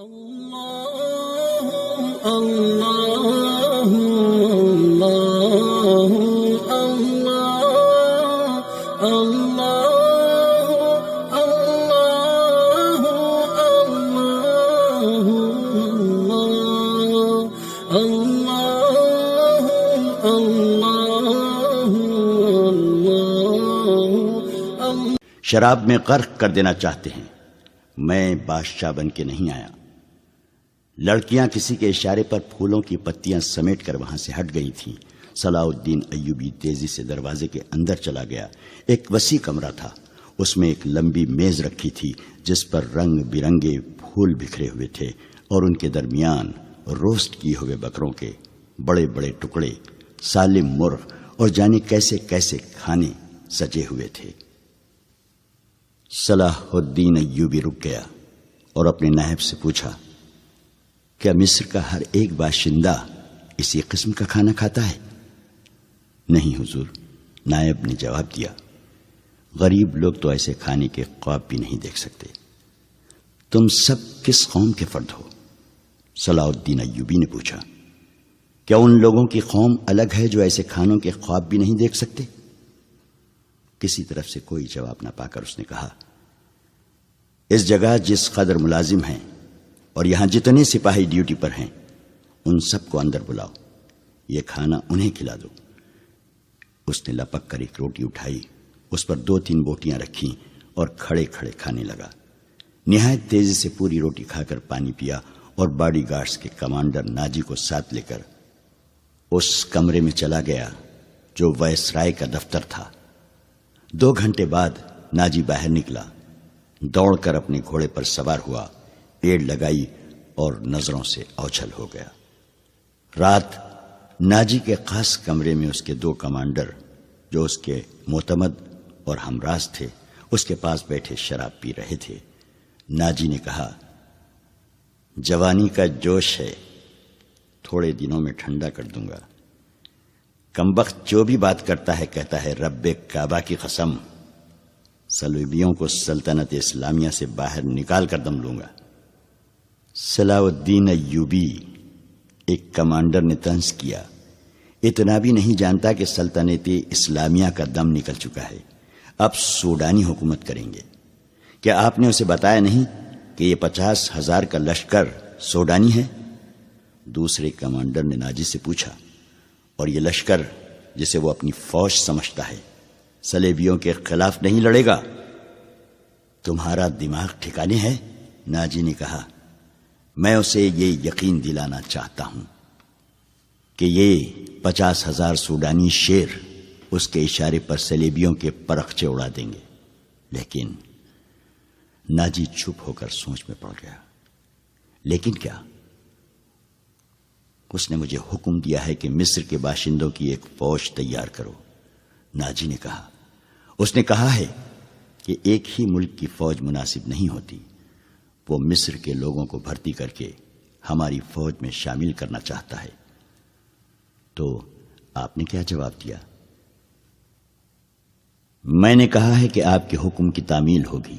اللہ اللہ اللہ اللہ اللہ اللہ۔ شراب میں غرق کر دینا چاہتے ہیں، میں بادشاہ بن کے نہیں آیا۔ لڑکیاں کسی کے اشارے پر پھولوں کی پتیاں سمیٹ کر وہاں سے ہٹ گئی تھیں۔ صلاح الدین ایوبی تیزی سے دروازے کے اندر چلا گیا۔ ایک وسیع کمرہ تھا، اس میں ایک لمبی میز رکھی تھی جس پر رنگ برنگے پھول بکھرے ہوئے تھے اور ان کے درمیان روسٹ کیے ہوئے بکروں کے بڑے بڑے ٹکڑے، سالم مرغ اور جانے کیسے کیسے کھانے سجے ہوئے تھے۔ صلاح الدین ایوبی رک گیا اور اپنے نائب سے پوچھا، کیا مصر کا ہر ایک باشندہ اسی قسم کا کھانا کھاتا ہے؟ نہیں حضور، نائب نے جواب دیا، غریب لوگ تو ایسے کھانے کے خواب بھی نہیں دیکھ سکتے۔ تم سب کس قوم کے فرد ہو؟ صلاح الدین ایوبی نے پوچھا، کیا ان لوگوں کی قوم الگ ہے جو ایسے کھانوں کے خواب بھی نہیں دیکھ سکتے؟ کسی طرف سے کوئی جواب نہ پا کر اس نے کہا، اس جگہ جس قدر ملازم ہیں اور یہاں جتنے سپاہی ڈیوٹی پر ہیں ان سب کو اندر بلاؤ، یہ کھانا انہیں کھلا دو۔ اس نے لپک کر ایک روٹی اٹھائی، اس پر 2-3 بوٹیاں رکھیں اور کھڑے کھڑے کھانے لگا۔ نہایت تیزی سے پوری روٹی کھا کر پانی پیا اور باڈی گارڈز کے کمانڈر ناجی کو ساتھ لے کر اس کمرے میں چلا گیا جو وائسرائے کا دفتر تھا۔ 2 گھنٹے بعد ناجی باہر نکلا، دوڑ کر اپنے گھوڑے پر سوار ہوا، پیڑ لگائی اور نظروں سے اوچھل ہو گیا۔ رات ناجی کے خاص کمرے میں اس کے 2 کمانڈر جو اس کے معتمد اور ہمراز تھے اس کے پاس بیٹھے شراب پی رہے تھے۔ ناجی نے کہا، جوانی کا جوش ہے، تھوڑے دنوں میں ٹھنڈا کر دوں گا۔ کمبخت جو بھی بات کرتا ہے کہتا ہے رب کعبہ کی قسم، صلیبیوں کو سلطنت اسلامیہ سے باہر نکال کر دم لوں گا۔ صلاح الدین ایوبی، ایک کمانڈر نے طنز کیا، اتنا بھی نہیں جانتا کہ سلطنت اسلامیہ کا دم نکل چکا ہے، اب سوڈانی حکومت کریں گے۔ کیا آپ نے اسے بتایا نہیں کہ یہ 50,000 کا لشکر سوڈانی ہے؟ دوسرے کمانڈر نے ناجی سے پوچھا، اور یہ لشکر جسے وہ اپنی فوج سمجھتا ہے صلیبیوں کے خلاف نہیں لڑے گا؟ تمہارا دماغ ٹھکانے ہے؟ ناجی نے کہا، میں اسے یہ یقین دلانا چاہتا ہوں کہ یہ 50,000 سوڈانی شیر اس کے اشارے پر صلیبیوں کے پرخچے اڑا دیں گے۔ لیکن ناجی چپ ہو کر سوچ میں پڑ گیا۔ لیکن کیا؟ اس نے مجھے حکم دیا ہے کہ مصر کے باشندوں کی ایک فوج تیار کرو۔ ناجی نے کہا، اس نے کہا ہے کہ ایک ہی ملک کی فوج مناسب نہیں ہوتی، وہ مصر کے لوگوں کو بھرتی کر کے ہماری فوج میں شامل کرنا چاہتا ہے۔ تو آپ نے کیا جواب دیا؟ میں نے کہا ہے کہ آپ کے حکم کی تعمیل ہوگی۔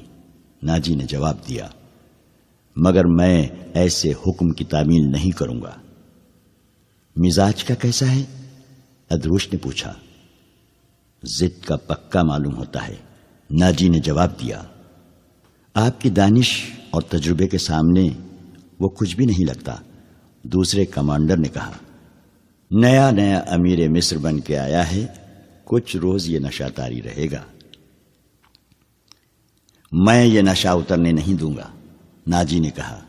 ناجی نے جواب دیا، مگر میں ایسے حکم کی تعمیل نہیں کروں گا۔ مزاج کا کیسا ہے؟ ادروش نے پوچھا۔ ضد کا پکا معلوم ہوتا ہے، ناجی نے جواب دیا۔ آپ کی دانش اور تجربے کے سامنے وہ کچھ بھی نہیں لگتا۔ دوسرے کمانڈر نے کہا، نیا نیا امیر مصر بن کے آیا ہے، کچھ روز یہ نشہ طاری رہے گا۔ میں یہ نشہ اترنے نہیں دوں گا، ناجی نے کہا،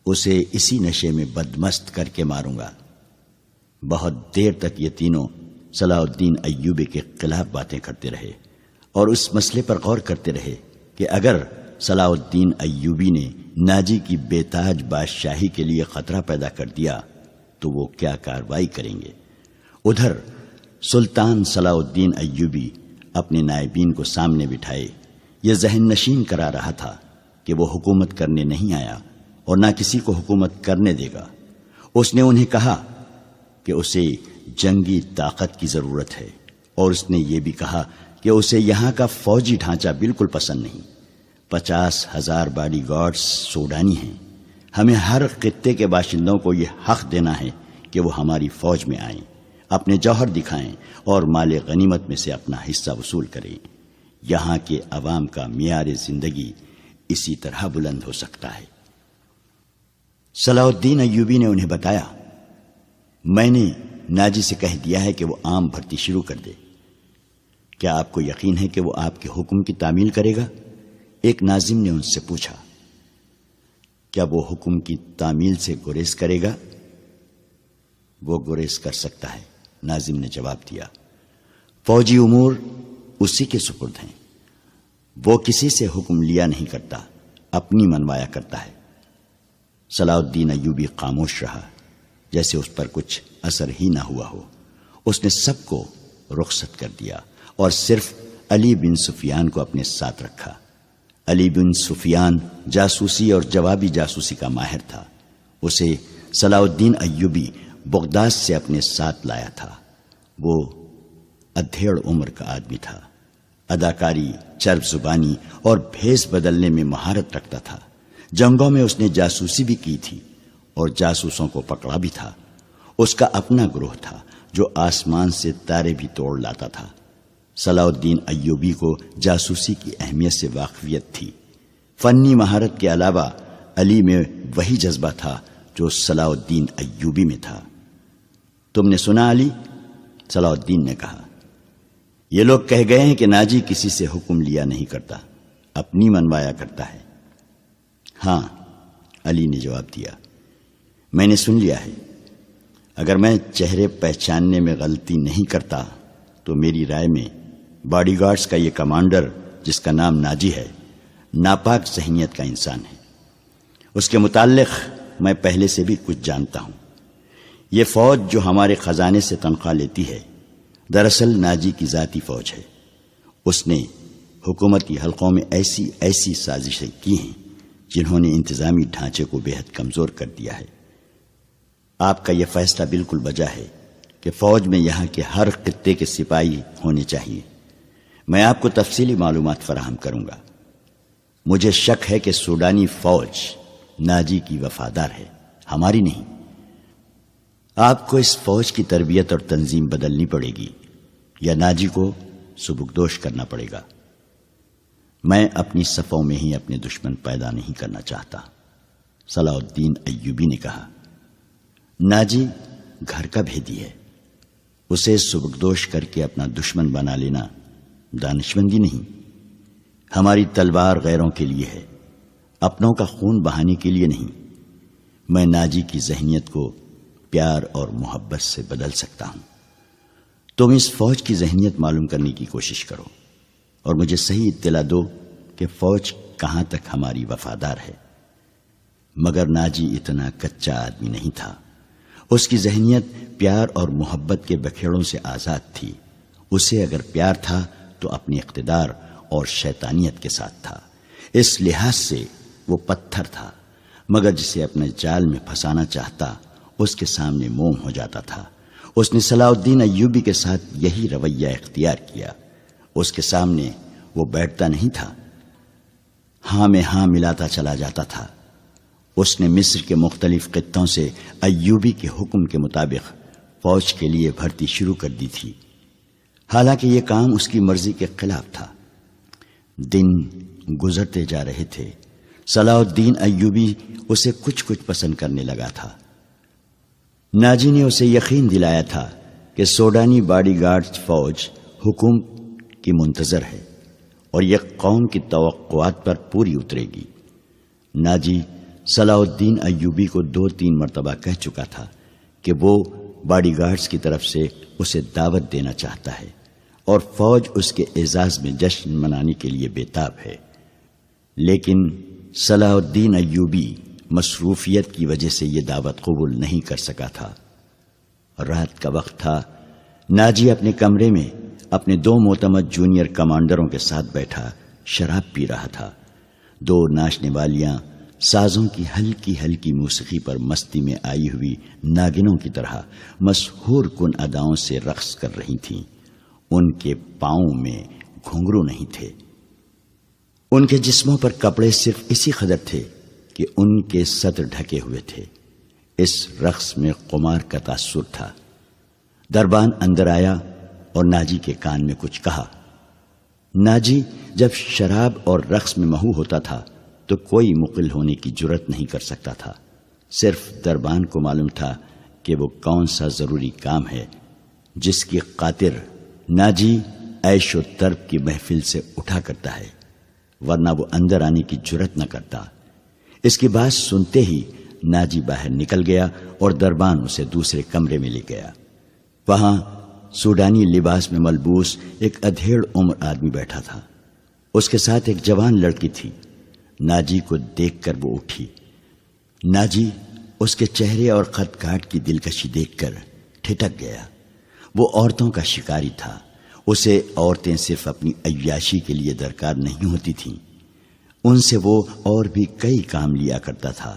اسے اسی نشے میں بدمست کر کے ماروں گا۔ بہت دیر تک یہ تینوں صلاح الدین ایوبی کے خلاف باتیں کرتے رہے اور اس مسئلے پر غور کرتے رہے کہ اگر صلاح الدین ایوبی نے ناجی کی بے تاج بادشاہی کے لیے خطرہ پیدا کر دیا تو وہ کیا کارروائی کریں گے۔ ادھر سلطان صلاح الدین ایوبی اپنے نائبین کو سامنے بٹھائے یہ ذہن نشین کرا رہا تھا کہ وہ حکومت کرنے نہیں آیا اور نہ کسی کو حکومت کرنے دے گا۔ اس نے انہیں کہا کہ اسے جنگی طاقت کی ضرورت ہے، اور اس نے یہ بھی کہا کہ اسے یہاں کا فوجی ڈھانچہ بالکل پسند نہیں۔ 50,000 باڈی گارڈز سوڈانی ہیں، ہمیں ہر خطے کے باشندوں کو یہ حق دینا ہے کہ وہ ہماری فوج میں آئیں، اپنے جوہر دکھائیں اور مال غنیمت میں سے اپنا حصہ وصول کریں۔ یہاں کے عوام کا معیار زندگی اسی طرح بلند ہو سکتا ہے۔ صلاح الدین ایوبی نے انہیں بتایا، میں نے ناجی سے کہہ دیا ہے کہ وہ عام بھرتی شروع کر دے۔ کیا آپ کو یقین ہے کہ وہ آپ کے حکم کی تعمیل کرے گا؟ ایک ناظم نے ان سے پوچھا، کیا وہ حکم کی تعمیل سے گریز کرے گا؟ وہ گریز کر سکتا ہے، ناظم نے جواب دیا۔ فوجی امور اسی کے سپرد ہیں، وہ کسی سے حکم لیا نہیں کرتا، اپنی منوایا کرتا ہے۔ صلاح الدین ایوبی خاموش رہا، جیسے اس پر کچھ اثر ہی نہ ہوا ہو۔ اس نے سب کو رخصت کر دیا اور صرف علی بن سفیان کو اپنے ساتھ رکھا۔ علی بن سفیان جاسوسی اور جوابی جاسوسی کا ماہر تھا۔ اسے صلاح الدین ایوبی بغداد سے اپنے ساتھ لایا تھا۔ وہ ادھیڑ عمر کا آدمی تھا، اداکاری، چرب زبانی اور بھیس بدلنے میں مہارت رکھتا تھا۔ جنگوں میں اس نے جاسوسی بھی کی تھی اور جاسوسوں کو پکڑا بھی تھا۔ اس کا اپنا گروہ تھا جو آسمان سے تارے بھی توڑ لاتا تھا۔ صلاح الدین ایوبی کو جاسوسی کی اہمیت سے واقفیت تھی۔ فنی مہارت کے علاوہ علی میں وہی جذبہ تھا جو صلاح الدین ایوبی میں تھا۔ تم نے سنا علی؟ صلاح الدین نے کہا، یہ لوگ کہہ گئے ہیں کہ ناجی کسی سے حکم لیا نہیں کرتا، اپنی منوایا کرتا ہے۔ ہاں، علی نے جواب دیا، میں نے سن لیا ہے۔ اگر میں چہرے پہچاننے میں غلطی نہیں کرتا تو میری رائے میں باڈی گارڈز کا یہ کمانڈر جس کا نام ناجی ہے ناپاک ذہنیت کا انسان ہے۔ اس کے متعلق میں پہلے سے بھی کچھ جانتا ہوں۔ یہ فوج جو ہمارے خزانے سے تنخواہ لیتی ہے دراصل ناجی کی ذاتی فوج ہے۔ اس نے حکومتی حلقوں میں ایسی سازشیں کی ہیں جنہوں نے انتظامی ڈھانچے کو بے حد کمزور کر دیا ہے۔ آپ کا یہ فیصلہ بالکل بجا ہے کہ فوج میں یہاں کے ہر خطے کے سپاہی ہونے چاہیے۔ میں آپ کو تفصیلی معلومات فراہم کروں گا۔ مجھے شک ہے کہ سوڈانی فوج ناجی کی وفادار ہے، ہماری نہیں۔ آپ کو اس فوج کی تربیت اور تنظیم بدلنی پڑے گی یا ناجی کو سبکدوش کرنا پڑے گا۔ میں اپنی صفوں میں ہی اپنے دشمن پیدا نہیں کرنا چاہتا، صلاح الدین ایوبی نے کہا۔ ناجی گھر کا بھیدی ہے، اسے سبکدوش کر کے اپنا دشمن بنا لینا دانشمندی نہیں۔ ہماری تلوار غیروں کے لیے ہے، اپنوں کا خون بہانے کے لیے نہیں۔ میں ناجی کی ذہنیت کو پیار اور محبت سے بدل سکتا ہوں۔ تم اس فوج کی ذہنیت معلوم کرنے کی کوشش کرو اور مجھے صحیح اطلاع دو کہ فوج کہاں تک ہماری وفادار ہے۔ مگر ناجی اتنا کچا آدمی نہیں تھا۔ اس کی ذہنیت پیار اور محبت کے بکھیڑوں سے آزاد تھی۔ اسے اگر پیار تھا تو اپنے اقتدار اور شیطانیت کے ساتھ تھا۔ اس لحاظ سے وہ پتھر تھا، مگر جسے اپنے جال میں پھنسانا چاہتا اس کے سامنے موم ہو جاتا تھا۔ اس نے صلاح الدین ایوبی کے ساتھ یہی رویہ اختیار کیا۔ اس کے سامنے وہ بیٹھتا نہیں تھا، ہاں میں ہاں ملاتا چلا جاتا تھا۔ اس نے مصر کے مختلف خطوں سے ایوبی کے حکم کے مطابق فوج کے لیے بھرتی شروع کر دی تھی، حالانکہ یہ کام اس کی مرضی کے خلاف تھا۔ دن گزرتے جا رہے تھے، صلاح الدین ایوبی اسے کچھ پسند کرنے لگا تھا۔ ناجی نے اسے یقین دلایا تھا کہ سوڈانی باڈی گارڈ فوج حکم کی منتظر ہے اور یہ قوم کی توقعات پر پوری اترے گی۔ ناجی صلاح الدین ایوبی کو 2-3 مرتبہ کہہ چکا تھا کہ وہ باڈی گارڈز کی طرف سے اسے دعوت دینا چاہتا ہے اور فوج اس کے اعزاز میں جشن منانے کے لیے بےتاب ہے، لیکن صلاح الدین ایوبی مصروفیت کی وجہ سے یہ دعوت قبول نہیں کر سکا تھا۔ رات کا وقت تھا۔ ناجی اپنے کمرے میں اپنے 2 معتمد جونیئر کمانڈروں کے ساتھ بیٹھا شراب پی رہا تھا۔ 2 ناچنے والیاں سازوں کی ہلکی ہلکی موسیقی پر مستی میں آئی ہوئی ناگنوں کی طرح مسحور کن اداؤں سے رقص کر رہی تھیں۔ ان کے پاؤں میں گھنگرو نہیں تھے، ان کے جسموں پر کپڑے صرف اسی قدر تھے کہ کہ ان کے صدر ڈھکے ہوئے تھے۔ اس رقص میں قمار کا تاثر تھا۔ دربان اندر آیا اور ناجی کے کان میں کچھ کہا۔ ناجی جب شراب اور رقص میں محو ہوتا تھا تو کوئی مقل ہونے کی جرت نہیں کر سکتا تھا۔ صرف دربان کو معلوم تھا کہ وہ کون سا ضروری کام ہے جس کی خاطر ناجی عیش و طرب کی محفل سے اٹھا کرتا ہے، ورنہ وہ اندر آنے کی جرت نہ کرتا۔ اس کی بات سنتے ہی ناجی باہر نکل گیا اور دربان اسے دوسرے کمرے میں لے گیا۔ وہاں سوڈانی لباس میں ملبوس ایک ادھیڑ عمر آدمی بیٹھا تھا۔ اس کے ساتھ ایک جوان لڑکی تھی۔ ناجی کو دیکھ کر وہ اٹھی۔ ناجی اس کے چہرے اور خط کاٹ کی دلکشی دیکھ کر ٹھٹک گیا۔ وہ عورتوں کا شکاری تھا۔ اسے عورتیں صرف اپنی عیاشی کے لیے درکار نہیں ہوتی تھیں، ان سے وہ اور بھی کئی کام لیا کرتا تھا،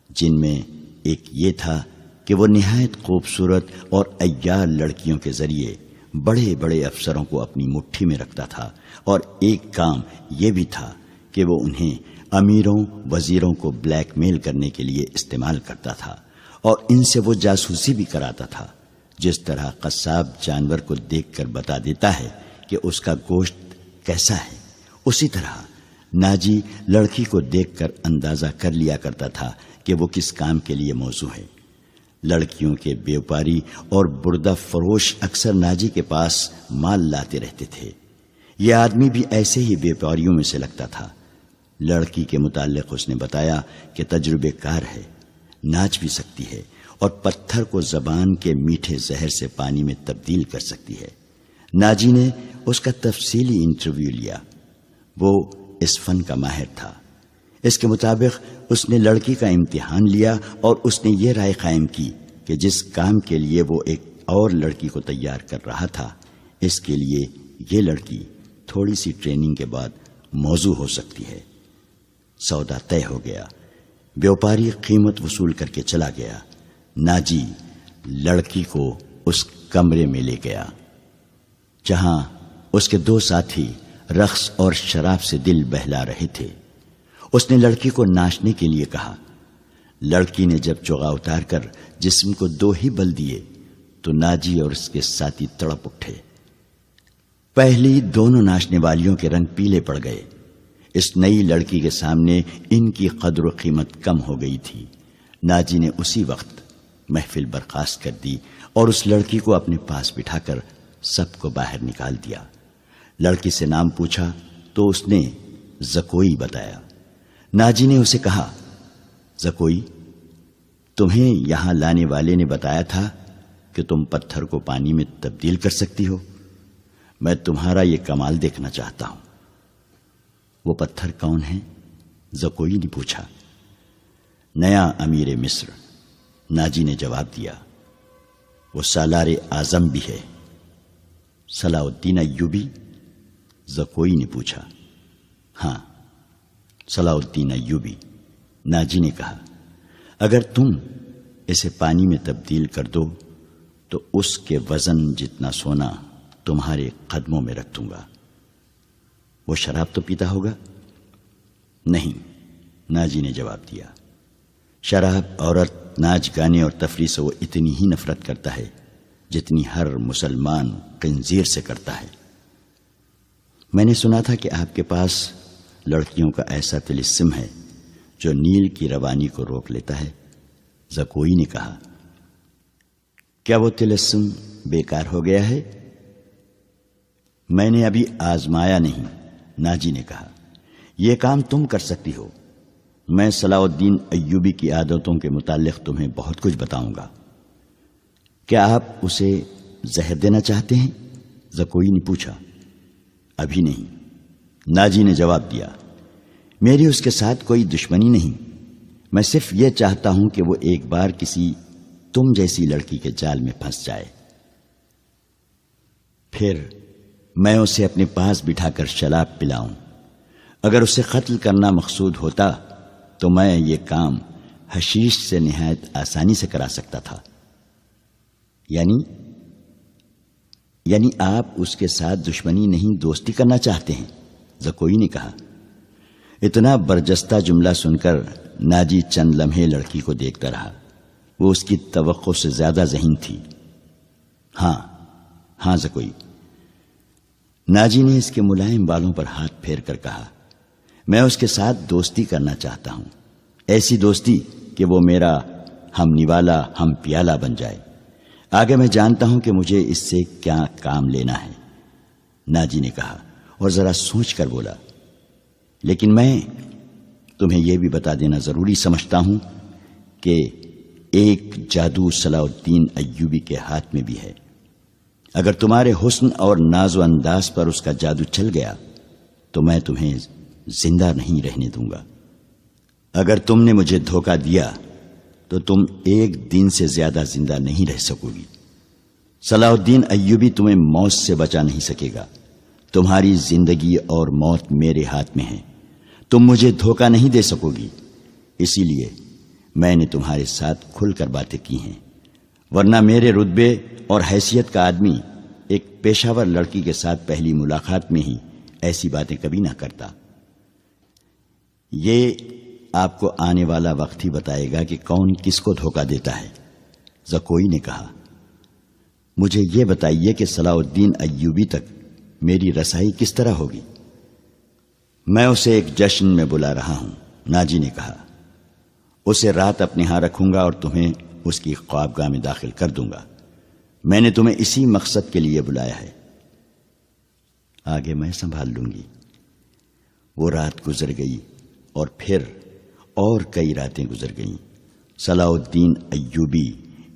جن میں ایک یہ تھا کہ وہ نہایت خوبصورت اور عیار لڑکیوں کے ذریعے بڑے بڑے افسروں کو اپنی مٹھی میں رکھتا تھا، اور ایک کام یہ بھی تھا کہ وہ انہیں امیروں وزیروں کو بلیک میل کرنے کے لیے استعمال کرتا تھا، اور ان سے وہ جاسوسی بھی کراتا تھا۔ جس طرح قصاب جانور کو دیکھ کر بتا دیتا ہے کہ اس کا گوشت کیسا ہے، اسی طرح ناجی لڑکی کو دیکھ کر اندازہ کر لیا کرتا تھا کہ وہ کس کام کے لیے موزوں ہے۔ لڑکیوں کے بیوپاری اور بردہ فروش اکثر ناجی کے پاس مال لاتے رہتے تھے۔ یہ آدمی بھی ایسے ہی بیوپاریوں میں سے لگتا تھا۔ لڑکی کے متعلق اس نے بتایا کہ تجربے کار ہے، ناچ بھی سکتی ہے، اور پتھر کو زبان کے میٹھے زہر سے پانی میں تبدیل کر سکتی ہے۔ ناجی نے اس کا تفصیلی انٹرویو لیا۔ وہ اس فن کا ماہر تھا۔ اس کے مطابق اس نے لڑکی کا امتحان لیا اور اس نے یہ رائے قائم کی کہ جس کام کے لیے وہ ایک اور لڑکی کو تیار کر رہا تھا، اس کے لیے یہ لڑکی تھوڑی سی ٹریننگ کے بعد موزوں ہو سکتی ہے۔ سودا طے ہو گیا۔ بیوپاری قیمت وصول کر کے چلا گیا۔ ناجی لڑکی کو اس کمرے میں لے گیا جہاں اس کے دو ساتھی رقص اور شراب سے دل بہلا رہے تھے۔ اس نے لڑکی کو ناچنے کے لیے کہا۔ لڑکی نے جب چوغا اتار کر جسم کو دو ہی بل دیے تو ناجی اور اس کے ساتھی تڑپ اٹھے۔ پہلی دونوں ناچنے والیوں کے رنگ پیلے پڑ گئے۔ اس نئی لڑکی کے سامنے ان کی قدر و قیمت کم ہو گئی تھی۔ ناجی نے اسی وقت محفل برخاست کر دی اور اس لڑکی کو اپنے پاس بٹھا کر سب کو باہر نکال دیا۔ لڑکی سے نام پوچھا تو اس نے زکوئی بتایا۔ ناجی نے اسے کہا، زکوئی، تمہیں یہاں لانے والے نے بتایا تھا کہ تم پتھر کو پانی میں تبدیل کر سکتی ہو۔ میں تمہارا یہ کمال دیکھنا چاہتا ہوں۔ وہ پتھر کون ہے؟ زکوئی نے پوچھا۔ نیا امیر مصر، ناجی نے جواب دیا۔ وہ سالار اعظم بھی ہے۔ صلاح الدین ایوبی؟ زکوئی نے پوچھا۔ ہاں، صلاح الدین ایوبی، ناجی نے کہا۔ اگر تم اسے پانی میں تبدیل کر دو تو اس کے وزن جتنا سونا تمہارے قدموں میں رکھ دوں گا۔ وہ شراب تو پیتا ہوگا؟ نہیں، ناجی نے جواب دیا۔ شراب، عورت، ناچ گانے اور تفریح سے وہ اتنی ہی نفرت کرتا ہے جتنی ہر مسلمان خنزیر سے کرتا ہے۔ میں نے سنا تھا کہ آپ کے پاس لڑکیوں کا ایسا طلسم ہے جو نیل کی روانی کو روک لیتا ہے۔ زکوئی نے کہا۔ کیا وہ طلسم بیکار ہو گیا ہے؟ میں نے ابھی آزمایا نہیں، ناجی نے کہا۔ یہ کام تم کر سکتی ہو۔ میں صلاح الدین ایوبی کی عادتوں کے متعلق تمہیں بہت کچھ بتاؤں گا۔ کیا آپ اسے زہر دینا چاہتے ہیں؟ زکوئی نے پوچھا۔ ابھی نہیں، ناجی نے جواب دیا۔ میری اس کے ساتھ کوئی دشمنی نہیں، میں صرف یہ چاہتا ہوں کہ وہ ایک بار کسی تم جیسی لڑکی کے جال میں پھنس جائے، پھر میں اسے اپنے پاس بٹھا کر شراب پلاؤں۔ اگر اسے قتل کرنا مقصود ہوتا تو میں یہ کام حشیش سے نہایت آسانی سے کرا سکتا تھا۔ یعنی آپ اس کے ساتھ دشمنی نہیں، دوستی کرنا چاہتے ہیں؟ زکوئی نے کہا۔ اتنا برجستہ جملہ سن کر ناجی چند لمحے لڑکی کو دیکھتا رہا. وہ اس کی توقع سے زیادہ ذہین تھی. ہاں زکوئی. ناجی نے اس کے ملائم بالوں پر ہاتھ پھیر کر کہا, میں اس کے ساتھ دوستی کرنا چاہتا ہوں, ایسی دوستی کہ وہ میرا ہم نوالا ہم پیالہ بن جائے. آگے میں جانتا ہوں کہ مجھے اس سے کیا کام لینا ہے. ناجی نے کہا اور ذرا سوچ کر بولا, لیکن میں تمہیں یہ بھی بتا دینا ضروری سمجھتا ہوں کہ ایک جادو صلاح الدین ایوبی کے ہاتھ میں بھی ہے. اگر تمہارے حسن اور ناز و انداز پر اس کا جادو چل گیا تو میں تمہیں زندہ نہیں رہنے دوں گا. اگر تم نے مجھے دھوکہ دیا تو تم ایک دن سے زیادہ زندہ نہیں رہ سکو گی. صلاح الدین ایوبی تمہیں موت سے بچا نہیں سکے گا. تمہاری زندگی اور موت میرے ہاتھ میں ہے. تم مجھے دھوکہ نہیں دے سکو گی. اسی لیے میں نے تمہارے ساتھ کھل کر باتیں کی ہیں, ورنہ میرے رتبے اور حیثیت کا آدمی ایک پیشہ ور لڑکی کے ساتھ پہلی ملاقات میں ہی ایسی باتیں کبھی نہ کرتا. یہ آپ کو آنے والا وقت ہی بتائے گا کہ کون کس کو دھوکہ دیتا ہے. زکوئی نے کہا, مجھے یہ بتائیے کہ صلاح الدین ایوبی تک میری رسائی کس طرح ہوگی؟ میں اسے ایک جشن میں بلا رہا ہوں. ناجی نے کہا, اسے رات اپنے ہاں رکھوں گا اور تمہیں اس کی خوابگاہ میں داخل کر دوں گا. میں نے تمہیں اسی مقصد کے لیے بلایا ہے. آگے میں سنبھال لوں گی. وہ رات گزر گئی اور پھر اور کئی راتیں گزر گئیں. صلاح الدین ایوبی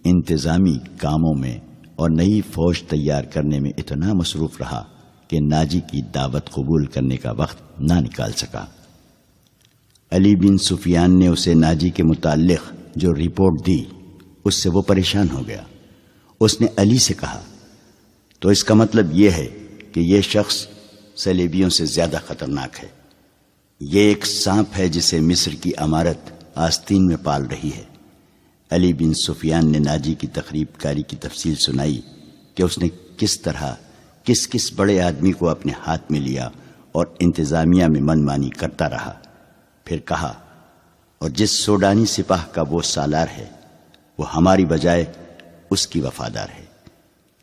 انتظامی کاموں میں اور نئی فوج تیار کرنے میں اتنا مصروف رہا کہ ناجی کی دعوت قبول کرنے کا وقت نہ نکال سکا. علی بن سفیان نے اسے ناجی کے متعلق جو رپورٹ دی اس سے وہ پریشان ہو گیا. اس نے علی سے کہا, تو اس کا مطلب یہ ہے کہ یہ شخص صلیبیوں سے زیادہ خطرناک ہے. یہ ایک سانپ ہے جسے مصر کی امارت آستین میں پال رہی ہے. علی بن سفیان نے ناجی کی تقریب کاری کی تفصیل سنائی کہ اس نے کس طرح کس بڑے آدمی کو اپنے ہاتھ میں لیا اور انتظامیہ میں من مانی کرتا رہا. پھر کہا, اور جس سوڈانی سپاہ کا وہ سالار ہے وہ ہماری بجائے اس کی وفادار ہے.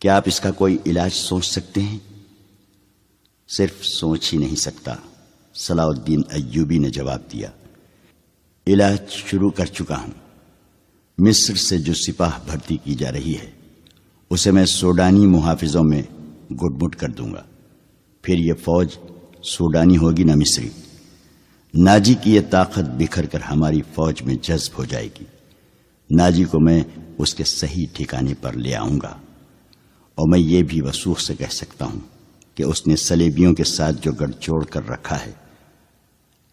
کیا آپ اس کا کوئی علاج سوچ سکتے ہیں؟ صرف سوچ ہی نہیں سکتا, صلاح الدین ایوبی نے جواب دیا. علاج شروع کر چکا ہوں. مصر سے جو سپاہ بھرتی کی جا رہی ہے اسے میں سوڈانی محافظوں میں گٹ مٹ کر دوں گا. پھر یہ فوج سوڈانی ہوگی نہ مصری. ناجی کی یہ طاقت بکھر کر ہماری فوج میں جذب ہو جائے گی. ناجی کو میں اس کے صحیح ٹھکانے پر لے آؤں گا. اور میں یہ بھی وثوق سے کہہ سکتا ہوں کہ اس نے صلیبیوں کے ساتھ جو گڑھ جوڑ کر رکھا ہے.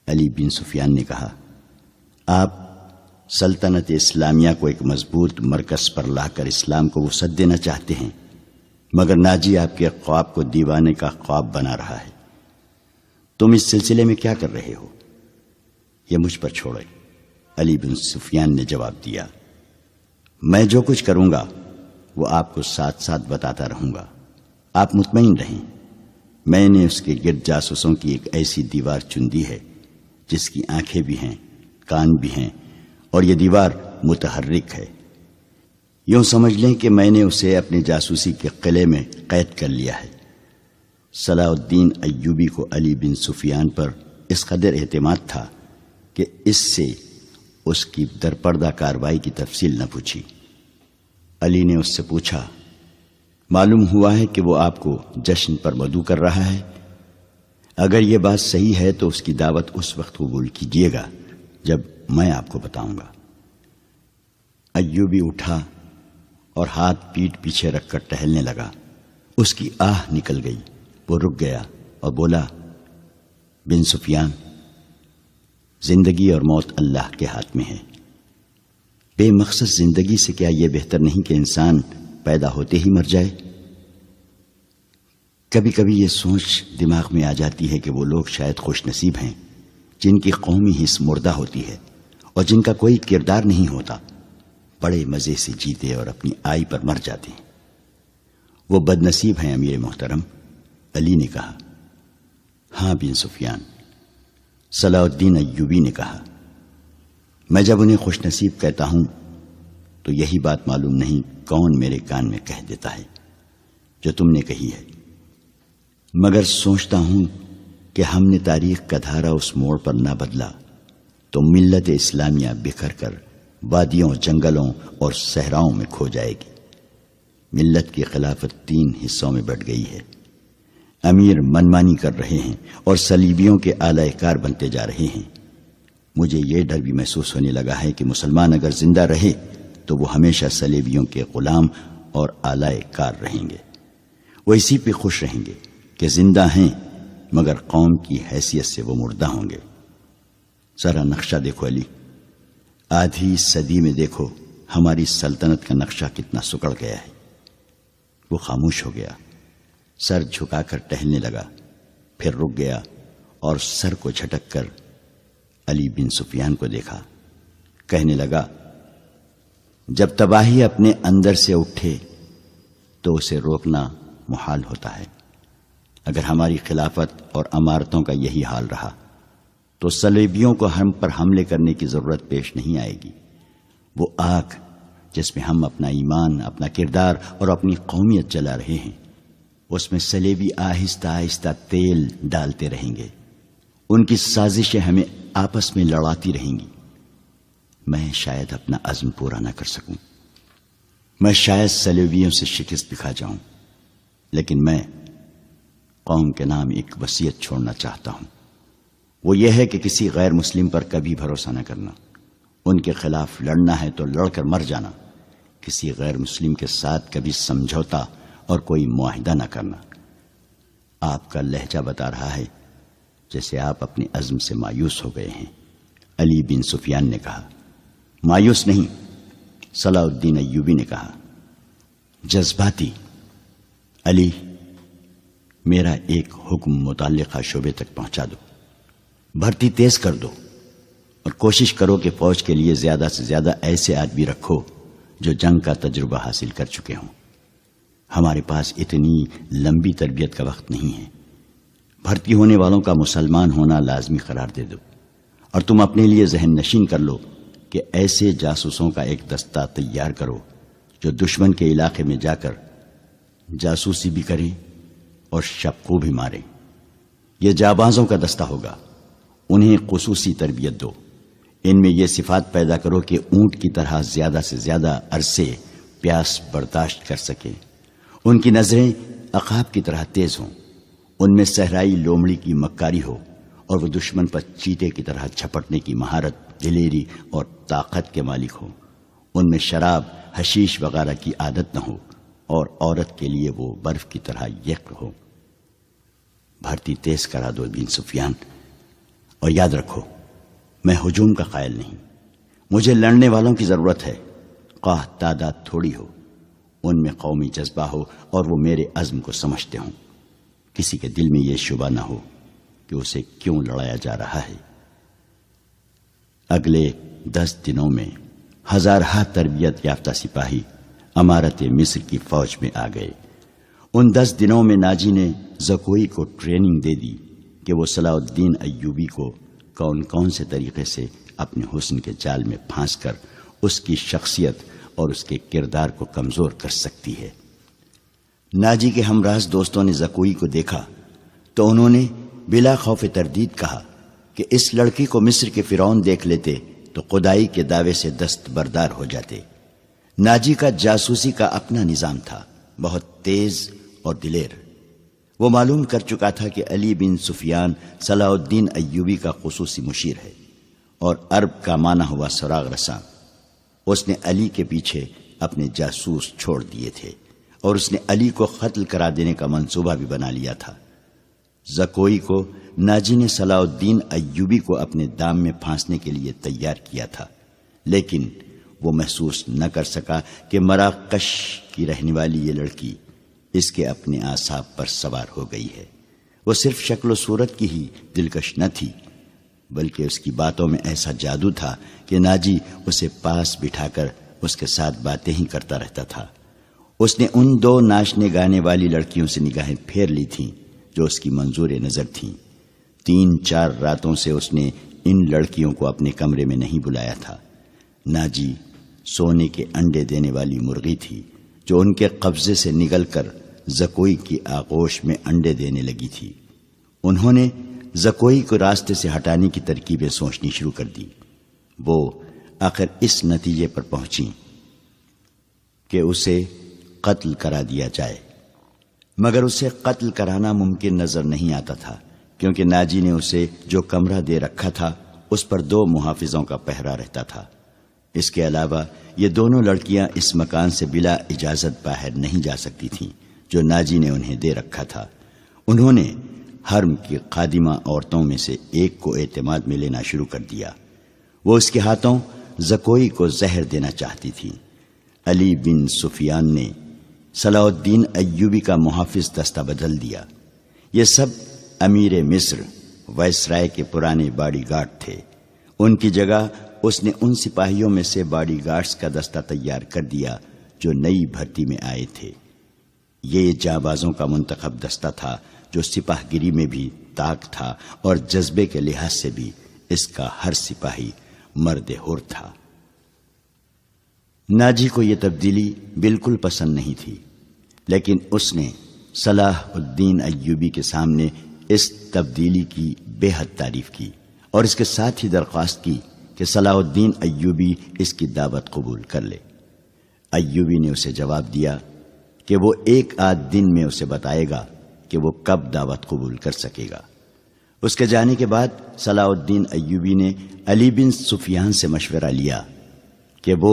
علی بن سفیان نے کہا, آپ سلطنت اسلامیہ کو ایک مضبوط مرکز پر لا کر اسلام کو وسعت دینا چاہتے ہیں, مگر ناجی آپ کے خواب کو دیوانے کا خواب بنا رہا ہے. تم اس سلسلے میں کیا کر رہے ہو؟ یہ مجھ پر چھوڑے. علی بن سفیان نے جواب دیا, میں جو کچھ کروں گا وہ آپ کو ساتھ ساتھ بتاتا رہوں گا. آپ مطمئن رہیں, میں نے اس کے گرد جاسوسوں کی ایک ایسی دیوار چن دی ہے جس کی آنکھیں بھی ہیں, کان بھی ہیں, اور یہ دیوار متحرک ہے. یوں سمجھ لیں کہ میں نے اسے اپنے جاسوسی کے قلعے میں قید کر لیا ہے. صلاح الدین ایوبی کو علی بن سفیان پر اس قدر اعتماد تھا کہ اس سے اس کی درپردہ کارروائی کی تفصیل نہ پوچھی. علی نے اس سے پوچھا, معلوم ہوا ہے کہ وہ آپ کو جشن پر مدعو کر رہا ہے. اگر یہ بات صحیح ہے تو اس کی دعوت اس وقت قبول کیجیے گا جب میں آپ کو بتاؤں گا. ایوبی اٹھا اور ہاتھ پیٹھ پیچھے رکھ کر ٹہلنے لگا. اس کی آہ نکل گئی. وہ رک گیا اور بولا, بن سفیان, زندگی اور موت اللہ کے ہاتھ میں ہے. بے مقصد زندگی سے کیا یہ بہتر نہیں کہ انسان پیدا ہوتے ہی مر جائے؟ کبھی کبھی یہ سوچ دماغ میں آ جاتی ہے کہ وہ لوگ شاید خوش نصیب ہیں جن کی قومی حص مردہ ہوتی ہے اور جن کا کوئی کردار نہیں ہوتا, بڑے مزے سے جیتے اور اپنی آئی پر مر جاتے ہیں. وہ بد نصیب ہیں امیر محترم. علی نے کہا. ہاں بن سفیان. صلاح الدین ایوبی نے کہا. میں جب انہیں خوش نصیب کہتا ہوں تو یہی بات معلوم نہیں کون میرے کان میں کہہ دیتا ہے جو تم نے کہی ہے، مگر سوچتا ہوں کہ ہم نے تاریخ کا دھارا اس موڑ پر نہ بدلا تو ملت اسلامیہ بکھر کر وادیوں، جنگلوں اور صحراؤں میں کھو جائے گی۔ ملت کی خلافت 3 حصوں میں بٹ گئی ہے۔ امیر منمانی کر رہے ہیں اور صلیبیوں کے اعلی کار بنتے جا رہے ہیں۔ مجھے یہ ڈر بھی محسوس ہونے لگا ہے کہ مسلمان اگر زندہ رہے تو وہ ہمیشہ صلیبیوں کے غلام اور اعلی کار رہیں گے۔ وہ اسی پہ خوش رہیں گے کہ زندہ ہیں مگر قوم کی حیثیت سے وہ مردہ ہوں گے۔ ذرا نقشہ دیکھو علی، آدھی صدی میں دیکھو ہماری سلطنت کا نقشہ کتنا سکڑ گیا ہے۔ وہ خاموش ہو گیا، سر جھکا کر ٹہلنے لگا، پھر رک گیا اور سر کو جھٹک کر علی بن سفیان کو دیکھا، کہنے لگا، جب تباہی اپنے اندر سے اٹھے تو اسے روکنا محال ہوتا ہے۔ اگر ہماری خلافت اور امارتوں کا یہی حال رہا تو صلیبیوں کو ہم پر حملے کرنے کی ضرورت پیش نہیں آئے گی۔ وہ آگ جس میں ہم اپنا ایمان، اپنا کردار اور اپنی قومیت جلا رہے ہیں، اس میں صلیبی آہستہ آہستہ تیل ڈالتے رہیں گے۔ ان کی سازشیں ہمیں آپس میں لڑاتی رہیں گی۔ میں شاید اپنا عزم پورا نہ کر سکوں، میں شاید صلیبیوں سے شکست دکھا جاؤں، لیکن میں قوم کے نام ایک وصیت چھوڑنا چاہتا ہوں۔ وہ یہ ہے کہ کسی غیر مسلم پر کبھی بھروسہ نہ کرنا۔ ان کے خلاف لڑنا ہے تو لڑ کر مر جانا، کسی غیر مسلم کے ساتھ کبھی سمجھوتا اور کوئی معاہدہ نہ کرنا۔ آپ کا لہجہ بتا رہا ہے جیسے آپ اپنے عزم سے مایوس ہو گئے ہیں، علی بن سفیان نے کہا۔ مایوس نہیں، صلاح الدین ایوبی نے کہا، جذباتی۔ علی، میرا ایک حکم متعلقہ شعبے تک پہنچا دو، بھرتی تیز کر دو اور کوشش کرو کہ فوج کے لیے زیادہ سے زیادہ ایسے آدمی رکھو جو جنگ کا تجربہ حاصل کر چکے ہوں۔ ہمارے پاس اتنی لمبی تربیت کا وقت نہیں ہے۔ بھرتی ہونے والوں کا مسلمان ہونا لازمی قرار دے دو، اور تم اپنے لیے ذہن نشین کر لو کہ ایسے جاسوسوں کا ایک دستہ تیار کرو جو دشمن کے علاقے میں جا کر جاسوسی بھی کریں اور شب کو بھی ماریں۔ یہ جابازوں کا دستہ ہوگا، انہیں خصوصی تربیت دو۔ ان میں یہ صفات پیدا کرو کہ اونٹ کی طرح زیادہ سے زیادہ عرصے پیاس برداشت کر سکیں۔ ان کی نظریں عقاب کی طرح تیز ہوں، ان میں صحرائی لومڑی کی مکاری ہو اور وہ دشمن پر چیتے کی طرح جھپٹنے کی مہارت، دلیری اور طاقت کے مالک ہو۔ ان میں شراب، حشیش وغیرہ کی عادت نہ ہو اور عورت کے لیے وہ برف کی طرح یکر ہو۔ بھرتی تیز کرا دو بن سفیان، اور یاد رکھو میں ہجوم کا قائل نہیں، مجھے لڑنے والوں کی ضرورت ہے، خواہ تعداد تھوڑی ہو، ان میں قومی جذبہ ہو اور وہ میرے عزم کو سمجھتے ہوں۔ کسی کے دل میں یہ شبہ نہ ہو کہ اسے کیوں لڑایا جا رہا ہے۔ اگلے 10 دنوں میں ہزارہ تربیت یافتہ سپاہی امارت مصر کی فوج میں آ گئے۔ ان 10 دنوں میں ناجی نے زکوئی کو ٹریننگ دے دی کہ وہ صلاح الدین ایوبی کو کون کون سے طریقے سے اپنے حسن کے جال میں پھانس کر اس کی شخصیت اور اس کے کردار کو کمزور کر سکتی ہے۔ ناجی کے ہمراز دوستوں نے زکوئی کو دیکھا تو انہوں نے بلا خوف تردید کہا کہ اس لڑکی کو مصر کے فرعون دیکھ لیتے تو خدائی کے دعوے سے دست بردار ہو جاتے۔ ناجی کا جاسوسی کا اپنا نظام تھا، بہت تیز اور دلیر۔ وہ معلوم کر چکا تھا کہ علی بن سفیان صلاح الدین ایوبی کا خصوصی مشیر ہے اور عرب کا مانا ہوا سراغ رساں۔ اس نے علی کے پیچھے اپنے جاسوس چھوڑ دیے تھے اور اس نے علی کو قتل کرا دینے کا منصوبہ بھی بنا لیا تھا۔ زکوئی کو ناجی نے صلاح الدین ایوبی کو اپنے دام میں پھانسنے کے لیے تیار کیا تھا، لیکن وہ محسوس نہ کر سکا کہ مراکش کی رہنے والی یہ لڑکی اس کے اپنے اعصاب پر سوار ہو گئی ہے۔ وہ صرف شکل و صورت کی ہی دلکش نہ تھی، بلکہ اس کی باتوں میں ایسا جادو تھا کہ ناجی اسے پاس بٹھا کر اس کے ساتھ باتیں ہی کرتا رہتا تھا۔ اس نے ان 2 ناچنے گانے والی لڑکیوں سے نگاہیں پھیر لی تھیں جو اس کی منظور نظر تھیں۔ 3-4 راتوں سے اس نے ان لڑکیوں کو اپنے کمرے میں نہیں بلایا تھا۔ ناجی سونے کے انڈے دینے والی مرغی تھی جو ان کے قبضے سے نگل کر زکوئی کی آغوش میں انڈے دینے لگی تھی۔ انہوں نے زکوئی کو راستے سے ہٹانے کی ترکیبیں سوچنی شروع کر دی۔ وہ آخر اس نتیجے پر پہنچی کہ اسے قتل کرا دیا جائے، مگر اسے قتل کرانا ممکن نظر نہیں آتا تھا، کیونکہ ناجی نے اسے جو کمرہ دے رکھا تھا اس پر 2 محافظوں کا پہرا رہتا تھا۔ اس کے علاوہ یہ دونوں لڑکیاں اس مکان سے بلا اجازت باہر نہیں جا سکتی تھیں جو ناجی نے انہیں دے رکھا تھا۔ انہوں نے حرم کی خادمہ عورتوں میں سے ایک کو اعتماد میں لینا شروع کر دیا۔ وہ اس کے ہاتھوں زکوئی کو زہر دینا چاہتی تھی۔ علی بن سفیان نے صلاح الدین ایوبی کا محافظ دستہ بدل دیا۔ یہ سب امیر مصر وائسرائے کے پرانے باڈی گارڈ تھے۔ ان کی جگہ اس نے ان سپاہیوں میں سے باڈی گارڈز کا دستہ تیار کر دیا جو نئی بھرتی میں آئے تھے۔ یہ جانبازوں کا منتخب دستہ تھا جو سپاہ گیری میں بھی طاق تھا اور جذبے کے لحاظ سے بھی اس کا ہر سپاہی مرد حر تھا۔ ناجی کو یہ تبدیلی بالکل پسند نہیں تھی، لیکن اس نے صلاح الدین ایوبی کے سامنے اس تبدیلی کی بے حد تعریف کی اور اس کے ساتھ ہی درخواست کی کہ صلاح الدین ایوبی اس کی دعوت قبول کر لے۔ ایوبی نے اسے جواب دیا کہ وہ 1 آدھ دن میں اسے بتائے گا کہ وہ کب دعوت قبول کر سکے گا۔ اس کے جانے کے بعد صلاح الدین ایوبی نے علی بن سفیان سے مشورہ لیا کہ وہ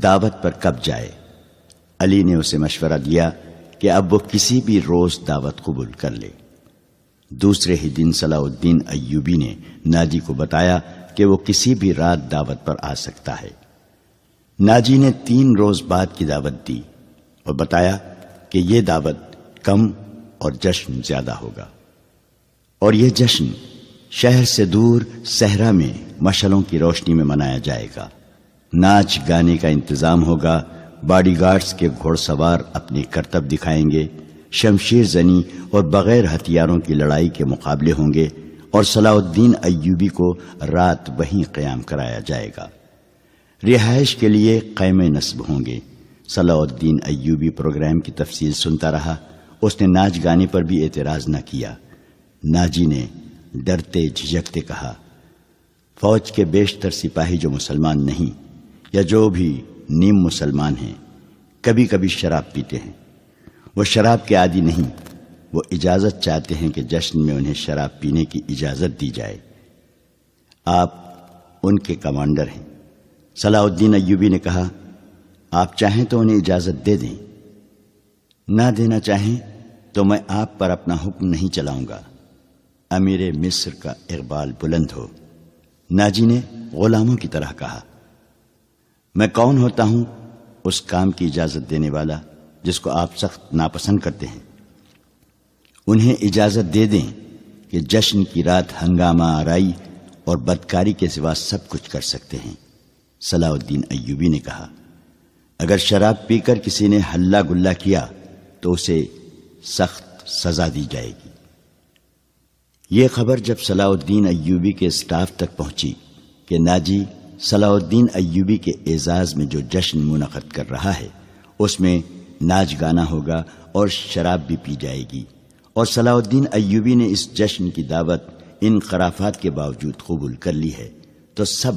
دعوت پر کب جائے۔ علی نے اسے مشورہ دیا کہ اب وہ کسی بھی روز دعوت قبول کر لے۔ دوسرے ہی دن صلاح الدین ایوبی نے ناجی کو بتایا کہ وہ کسی بھی رات دعوت پر آ سکتا ہے۔ ناجی نے 3 روز بعد کی دعوت دی اور بتایا کہ یہ دعوت کم اور جشن زیادہ ہوگا، اور یہ جشن شہر سے دور صحرا میں مشعلوں کی روشنی میں منایا جائے گا۔ ناچ گانے کا انتظام ہوگا، باڈی گارڈز کے گھوڑ سوار اپنے کرتب دکھائیں گے، شمشیر زنی اور بغیر ہتھیاروں کی لڑائی کے مقابلے ہوں گے، اور صلاح الدین ایوبی کو رات وہیں قیام کرایا جائے گا۔ رہائش کے لیے خیمے نصب ہوں گے۔ صلاح الدین ایوبی پروگرام کی تفصیل سنتا رہا۔ اس نے ناچ گانے پر بھی اعتراض نہ کیا۔ ناجی نے ڈرتے جھجکتے کہا، فوج کے بیشتر سپاہی جو مسلمان نہیں یا جو بھی نیم مسلمان ہیں کبھی کبھی شراب پیتے ہیں۔ وہ شراب کے عادی نہیں، وہ اجازت چاہتے ہیں کہ جشن میں انہیں شراب پینے کی اجازت دی جائے۔ آپ ان کے کمانڈر ہیں۔ صلاح الدین ایوبی نے کہا، آپ چاہیں تو انہیں اجازت دے دیں، نہ دینا چاہیں تو میں آپ پر اپنا حکم نہیں چلاؤں گا۔ امیر مصر کا اقبال بلند ہو۔ ناجی نے غلاموں کی طرح کہا، میں کون ہوتا ہوں اس کام کی اجازت دینے والا جس کو آپ سخت ناپسند کرتے ہیں؟ انہیں اجازت دے دیں کہ جشن کی رات ہنگامہ آرائی اور بدکاری کے سوا سب کچھ کر سکتے ہیں۔ صلاح الدین ایوبی نے کہا، اگر شراب پی کر کسی نے ہلہ گلہ کیا تو اسے سخت سزا دی جائے گی۔ یہ خبر جب صلاح الدین ایوبی کے اسٹاف تک پہنچی کہ ناجی صلاح الدین ایوبی کے اعزاز میں جو جشن منعقد کر رہا ہے اس میں ناچ گانا ہوگا اور شراب بھی پی جائے گی، اور صلاح الدین ایوبی نے اس جشن کی دعوت ان خرافات کے باوجود قبول کر لی ہے، تو سب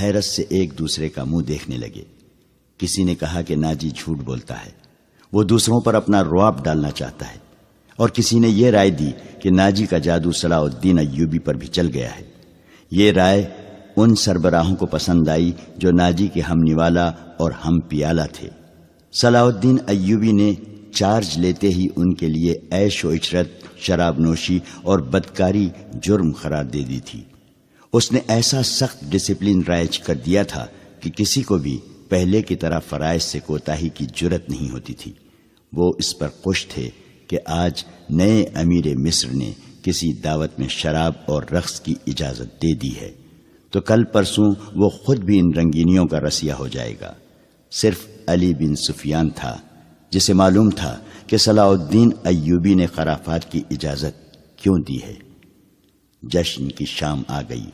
حیرت سے ایک دوسرے کا منہ دیکھنے لگے۔ کسی نے کہا کہ ناجی جھوٹ بولتا ہے، وہ دوسروں پر اپنا رعب ڈالنا چاہتا ہے، اور کسی نے یہ رائے دی کہ ناجی کا جادو صلاح الدین ایوبی پر بھی چل گیا ہے۔ یہ رائے ان سربراہوں کو پسند آئی جو ناجی کے ہم نوالا اور ہم پیالہ تھے۔ صلاح الدین ایوبی نے چارج لیتے ہی ان کے لیے عیش و عشرت، شراب نوشی اور بدکاری جرم قرار دے دی تھی۔ اس نے ایسا سخت ڈسپلن رائج کر دیا تھا کہ کسی کو بھی پہلے کی طرح فرائض سے کوتاہی کی جرت نہیں ہوتی تھی۔ وہ اس پر خوش تھے کہ آج نئے امیر مصر نے کسی دعوت میں شراب اور رقص کی اجازت دے دی ہے، تو کل پرسوں وہ خود بھی ان رنگینیوں کا رسیہ ہو جائے گا۔ صرف علی بن سفیان تھا جسے معلوم تھا کہ صلاح الدین ایوبی نے خرافات کی اجازت کیوں دی ہے۔ جشن کی شام آ گئی۔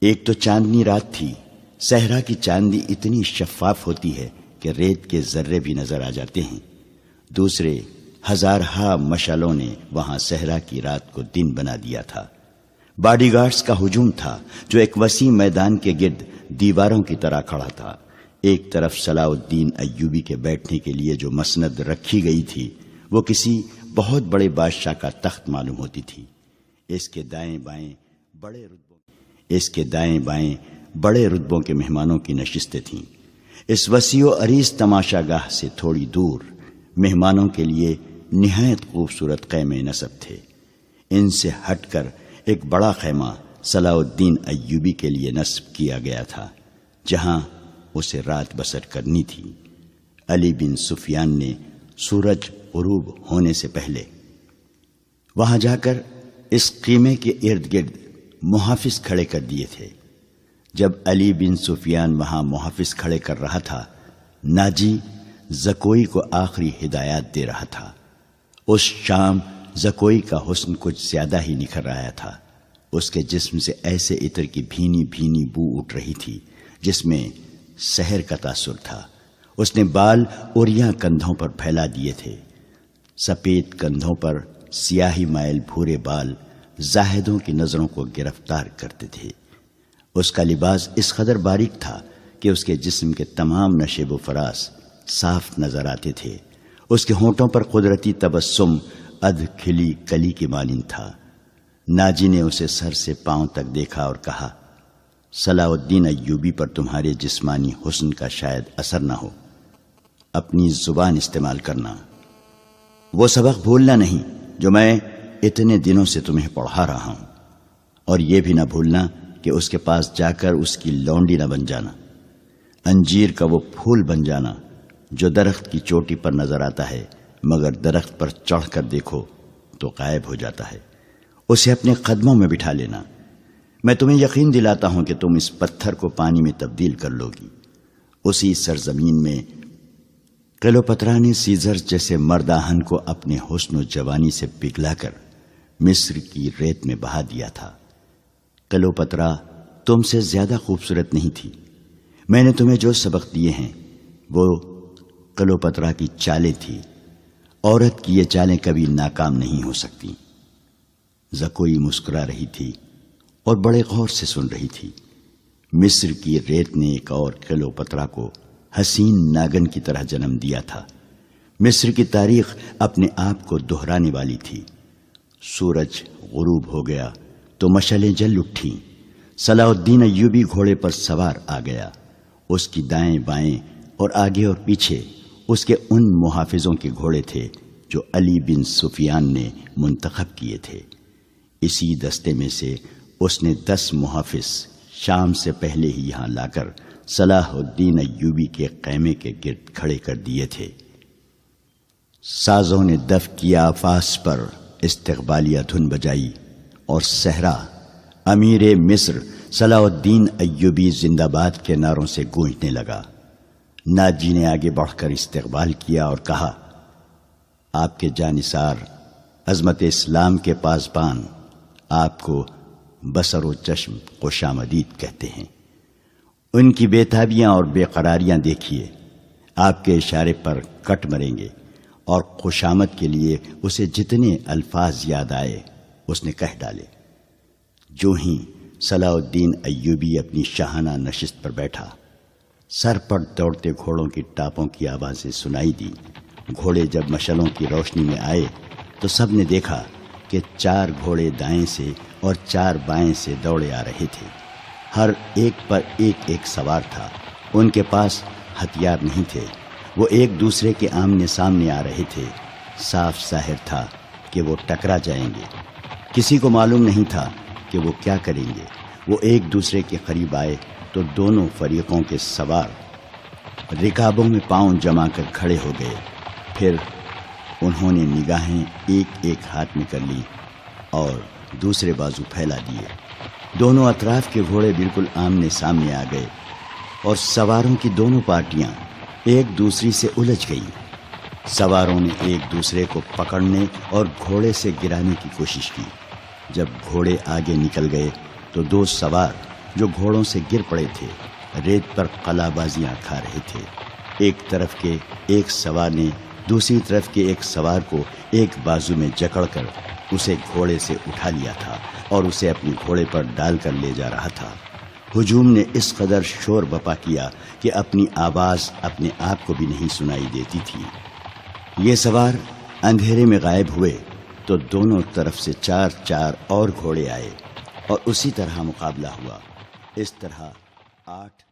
ایک تو چاندنی رات تھی، صحرا کی چاندنی اتنی شفاف ہوتی ہے کہ ریت کے ذرے بھی نظر آ جاتے ہیں۔ دوسرے ہزارہا مشعلوں نے وہاں صحرا کی رات کو دن بنا دیا تھا۔ باڈی گارڈز کا ہجوم تھا جو ایک وسیع میدان کے گرد دیواروں کی طرح کھڑا تھا۔ ایک طرف صلاح الدین ایوبی کے بیٹھنے کے لیے جو مسند رکھی گئی تھی وہ کسی بہت بڑے بادشاہ کا تخت معلوم ہوتی تھی۔ اس کے دائیں بائیں بڑے رتبوں کے مہمانوں کی نشستیں تھیں۔ اس وسیع و عریض تماشا گاہ سے تھوڑی دور مہمانوں کے لیے نہایت خوبصورت خیمے نصب تھے۔ ان سے ہٹ کر ایک بڑا خیمہ صلاح الدین ایوبی کے لیے نصب کیا گیا تھا جہاں اسے رات بسر کرنی تھی۔ علی بن سفیان نے سورج غروب ہونے سے پہلے وہاں جا کر اس خیمے کے ارد گرد محافظ کھڑے کر دیے تھے۔ جب علی بن سفیان وہاں محافظ کھڑے کر رہا تھا، ناجی زکوئی کو آخری ہدایات دے رہا تھا۔ اس شام زکوئی کا حسن کچھ زیادہ ہی نکھر رہا تھا۔ اس کے جسم سے ایسے عطر کی بھینی بھینی بو اٹھ رہی تھی جس میں سحر کا تاثر تھا۔ اس نے بال اوریاں کندھوں پر پھیلا دیے تھے۔ سفید کندھوں پر سیاہی مائل بھورے بال زاہدوں کی نظروں کو گرفتار کرتے تھے۔ اس کا لباس اس قدر باریک تھا کہ اس کے جسم کے تمام نشیب و فراز صاف نظر آتے تھے۔ اس کے ہونٹوں پر قدرتی تبسم ادھ کھلی کلی کی مانند تھا۔ ناجی نے اسے سر سے پاؤں تک دیکھا اور کہا، صلاح الدین ایوبی پر تمہارے جسمانی حسن کا شاید اثر نہ ہو، اپنی زبان استعمال کرنا۔ وہ سبق بھولنا نہیں جو میں اتنے دنوں سے تمہیں پڑھا رہا ہوں، اور یہ بھی نہ بھولنا کہ اس کے پاس جا کر اس کی لونڈی نہ بن جانا، انجیر کا وہ پھول بن جانا جو درخت کی چوٹی پر نظر آتا ہے مگر درخت پر چڑھ کر دیکھو تو غائب ہو جاتا ہے۔ اسے اپنے قدموں میں بٹھا لینا۔ میں تمہیں یقین دلاتا ہوں کہ تم اس پتھر کو پانی میں تبدیل کر لو گی۔ اسی سرزمین میں کلیوپاترا نے سیزر جیسے مرداہن کو اپنے حسن و جوانی سے پگھلا کر مصر کی ریت میں بہا دیا تھا۔ کلیوپاترا تم سے زیادہ خوبصورت نہیں تھی۔ میں نے تمہیں جو سبق دیے ہیں وہ کلیوپاترا کی چالیں تھی۔ عورت کی یہ چالیں کبھی ناکام نہیں ہو سکتی۔ زکوئی مسکرا رہی تھی اور بڑے غور سے سن رہی تھی۔ مصر کی ریت نے ایک اور کلیوپاترا کو حسین ناگن کی طرح جنم دیا تھا۔ مصر کی تاریخ اپنے آپ کو دہرانے والی تھی۔ سورج غروب ہو گیا تو مشعلیں جل اٹھیں۔ صلاح الدین ایوبی گھوڑے پر سوار آ گیا۔ اس کی دائیں بائیں اور آگے اور پیچھے اس کے ان محافظوں کے گھوڑے تھے جو علی بن سفیان نے منتخب کیے تھے۔ اسی دستے میں سے اس نے 10 محافظ شام سے پہلے ہی یہاں لا کر صلاح الدین ایوبی کے خیمے کے گرد کھڑے کر دیے تھے۔ سازوں نے دف کی آفاس پر استقبالیہ دھن بجائی اور صحرا امیر مصر صلاح الدین ایوبی زندہ باد کے نعروں سے گونجنے لگا۔ ناجی نے آگے بڑھ کر استقبال کیا اور کہا، آپ کے جانثار عظمت اسلام کے پاسبان آپ کو بصر و چشم خوش آمدید کہتے ہیں۔ ان کی بے تابیاں اور بے قراریاں دیکھیے، آپ کے اشارے پر کٹ مریں گے۔ اور خوش آمد کے لیے اسے جتنے الفاظ یاد آئے اس نے کہہ ڈالے۔ جو ہی صلاح الدین ایوبی اپنی شاہانہ نشست پر بیٹھا، سر پر دوڑتے گھوڑوں کی ٹاپوں کی آوازیں سنائی دی۔ گھوڑے جب مشعلوں کی روشنی میں آئے تو سب نے دیکھا کہ 4 گھوڑے دائیں سے اور 4 بائیں سے دوڑے آ رہے تھے۔ ہر ایک پر ایک ایک سوار تھا۔ ان کے پاس ہتھیار نہیں تھے، وہ ایک دوسرے کے آمنے سامنے آ رہے تھے۔ صاف ظاہر تھا کہ وہ ٹکرا جائیں گے۔ کسی کو معلوم نہیں تھا کہ وہ کیا کریں گے۔ وہ ایک دوسرے کے قریب آئے تو دونوں فریقوں کے سوار رکابوں میں پاؤں جما کر کھڑے ہو گئے۔ پھر انہوں نے نگاہیں ایک ایک ہاتھ میں کر لی اور دوسرے بازو پھیلا دیے۔ دونوں اطراف کے گھوڑے بالکل آمنے سامنے آ گئے اور سواروں کی دونوں پارٹیاں ایک دوسری سے الجھ گئیں۔ سواروں نے ایک دوسرے کو پکڑنے اور گھوڑے سے گرانے کی کوشش کی۔ جب گھوڑے آگے نکل گئے تو 2 سوار جو گھوڑوں سے گر پڑے تھے ریت پر قلا بازیاں کھا رہے تھے۔ ایک طرف کے ایک سوار نے دوسری طرف کے ایک سوار کو ایک بازو میں جکڑ کر اسے گھوڑے سے اٹھا لیا تھا اور اسے اپنے گھوڑے پر ڈال کر لے جا رہا تھا۔ ہجوم نے اس قدر شور بپا کیا کہ اپنی آواز اپنے آپ کو بھی نہیں سنائی دیتی تھی۔ یہ سوار اندھیرے میں غائب ہوئے تو دونوں طرف سے 4 اور گھوڑے آئے اور اسی طرح مقابلہ ہوا۔ اس طرح 8